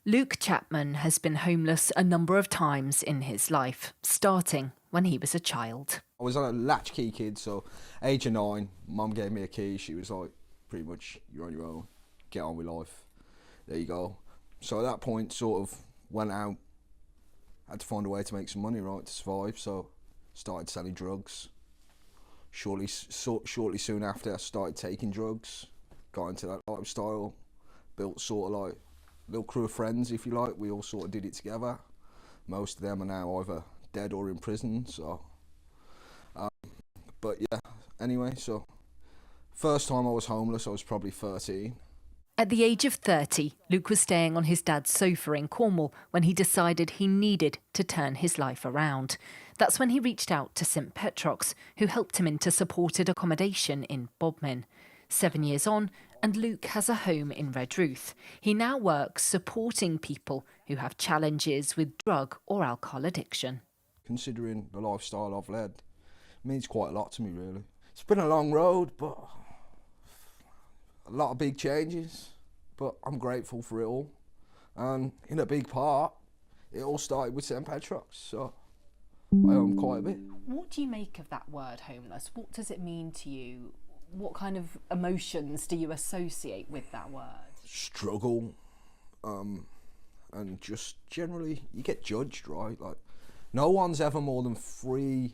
Luke Chapman has been homeless a number of times in his life, starting when he was a child. I was a latchkey kid, so age of 9, mum gave me a key. She was like, pretty much, you're on your own, get on with life, there you go. So at that point, sort of went out, had to find a way to make some money, right, to survive, so started selling drugs. Shortly soon after, I started taking drugs, got into that lifestyle, built sort of like a little crew of friends, if you like. We all sort of did it together. Most of them are now either dead or in prison, so but yeah, anyway, so first time I was homeless, I was probably 13. At the age of 30, Luke was staying on his dad's sofa in Cornwall when he decided he needed to turn his life around. That's when he reached out to St Petrox, who helped him into supported accommodation in Bodmin. 7 years on, and Luke has a home in Redruth. He now works supporting people who have challenges with drug or alcohol addiction. Considering the lifestyle I've led, it means quite a lot to me, really. It's been a long road, but a lot of big changes, but I'm grateful for it all. And in a big part, it all started with St Petrox, so I own quite a bit. What do you make of that word, homeless? What does it mean to you? What kind of emotions do you associate with that word? Struggle, and just generally, you get judged, right? Like, no one's ever more than 3,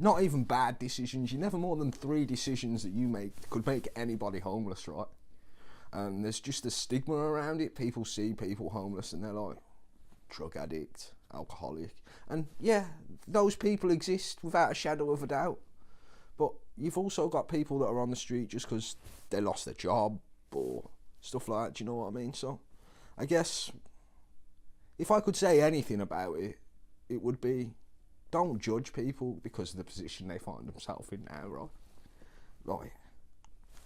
not even bad decisions, you're never more than 3 decisions that you make could make anybody homeless, right? And there's just a stigma around it. People see people homeless and they're like, drug addict, alcoholic. And yeah, those people exist without a shadow of a doubt. But you've also got people that are on the street just because they lost their job or stuff like that, do you know what I mean? So I guess if I could say anything about it, it would be, don't judge people because of the position they find themselves in now, right? Right.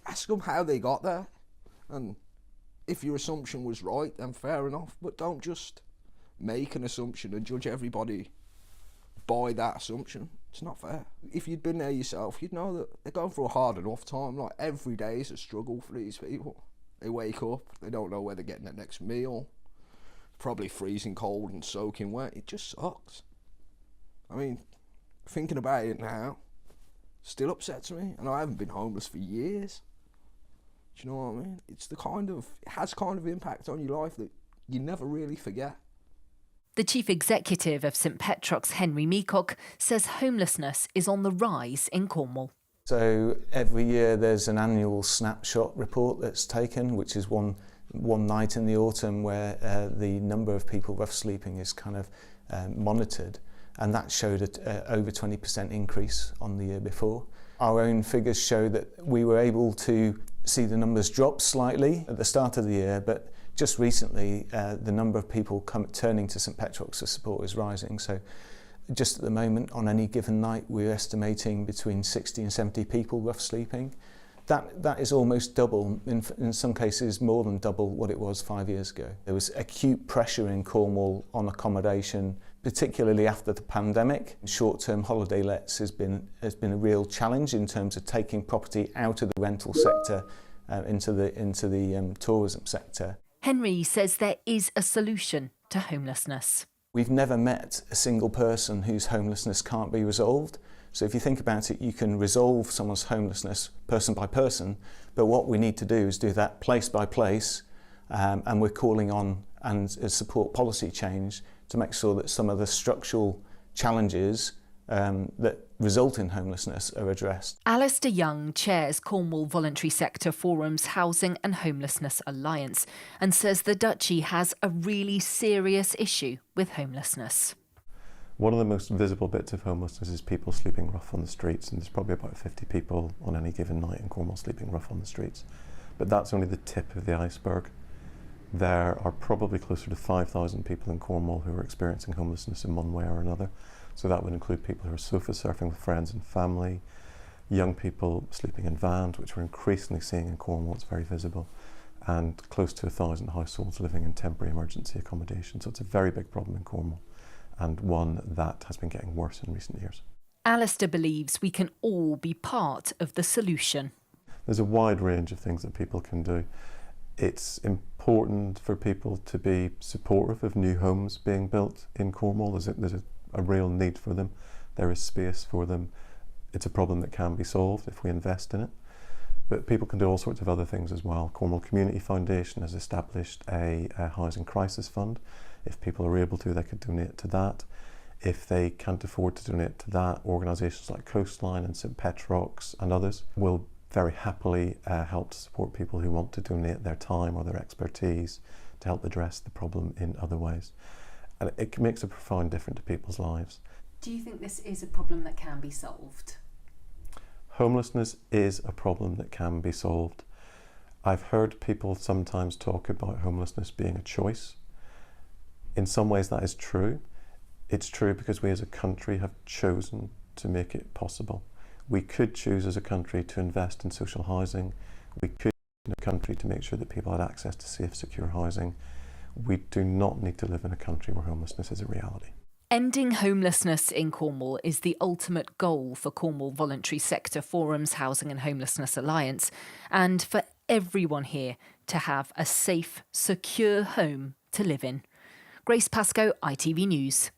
Ask them how they got there. And if your assumption was right, then fair enough. But don't just make an assumption and judge everybody by that assumption. It's not fair. If you'd been there yourself, you'd know that they're going through a hard enough time. Like, every day is a struggle for these people. They wake up, they don't know where they're getting their next meal. Probably freezing cold and soaking wet. It just sucks. I mean, thinking about it now still upsets me, and I haven't been homeless for years. Do you know what I mean? It has kind of impact on your life that you never really forget. The chief executive of St Petrox, Henry Meacock, says homelessness is on the rise in Cornwall. So every year there's an annual snapshot report that's taken, which is one night in the autumn where the number of people rough sleeping is kind of monitored, and that showed over 20% increase on the year before. Our own figures show that we were able to see the numbers drop slightly at the start of the year, but just recently the number of people turning to St Petrox for support is rising. So just at the moment, on any given night, we're estimating between 60 and 70 people rough sleeping. That is almost double, in some cases more than double what it was 5 years ago. There was acute pressure in Cornwall on accommodation, particularly after the pandemic. Short-term holiday lets has been a real challenge in terms of taking property out of the rental sector into the tourism sector. Henry says there is a solution to homelessness. We've never met a single person whose homelessness can't be resolved. So if you think about it, you can resolve someone's homelessness person by person, but what we need to do is do that place by place, and we're calling on and support policy change to make sure that some of the structural challenges that result in homelessness are addressed. Alistair Young chairs Cornwall Voluntary Sector Forum's Housing and Homelessness Alliance and says the Duchy has a really serious issue with homelessness. One of the most visible bits of homelessness is people sleeping rough on the streets, and there's probably about 50 people on any given night in Cornwall sleeping rough on the streets. But that's only the tip of the iceberg. There are probably closer to 5,000 people in Cornwall who are experiencing homelessness in one way or another. So that would include people who are sofa surfing with friends and family, young people sleeping in vans, which we're increasingly seeing in Cornwall, it's very visible, and close to 1,000 households living in temporary emergency accommodation. So it's a very big problem in Cornwall, and one that has been getting worse in recent years. Alistair believes we can all be part of the solution. There's a wide range of things that people can do. It's important important for people to be supportive of new homes being built in Cornwall. There's a real need for them. There is space for them. It's a problem that can be solved if we invest in it. But people can do all sorts of other things as well. Cornwall Community Foundation has established a housing crisis fund. If people are able to, they could donate to that. If they can't afford to donate to that, organisations like Coastline and St Petrox and others will very happily help to support people who want to donate their time or their expertise to help address the problem in other ways. And it makes a profound difference to people's lives. Do you think this is a problem that can be solved? Homelessness is a problem that can be solved. I've heard people sometimes talk about homelessness being a choice. In some ways that is true. It's true because we as a country have chosen to make it possible. We could choose as a country to invest in social housing. We could in a country to make sure that people had access to safe, secure housing. We do not need to live in a country where homelessness is a reality. Ending homelessness in Cornwall is the ultimate goal for Cornwall Voluntary Sector Forum's Housing and Homelessness Alliance, and for everyone here to have a safe, secure home to live in. Grace Pascoe, ITV News.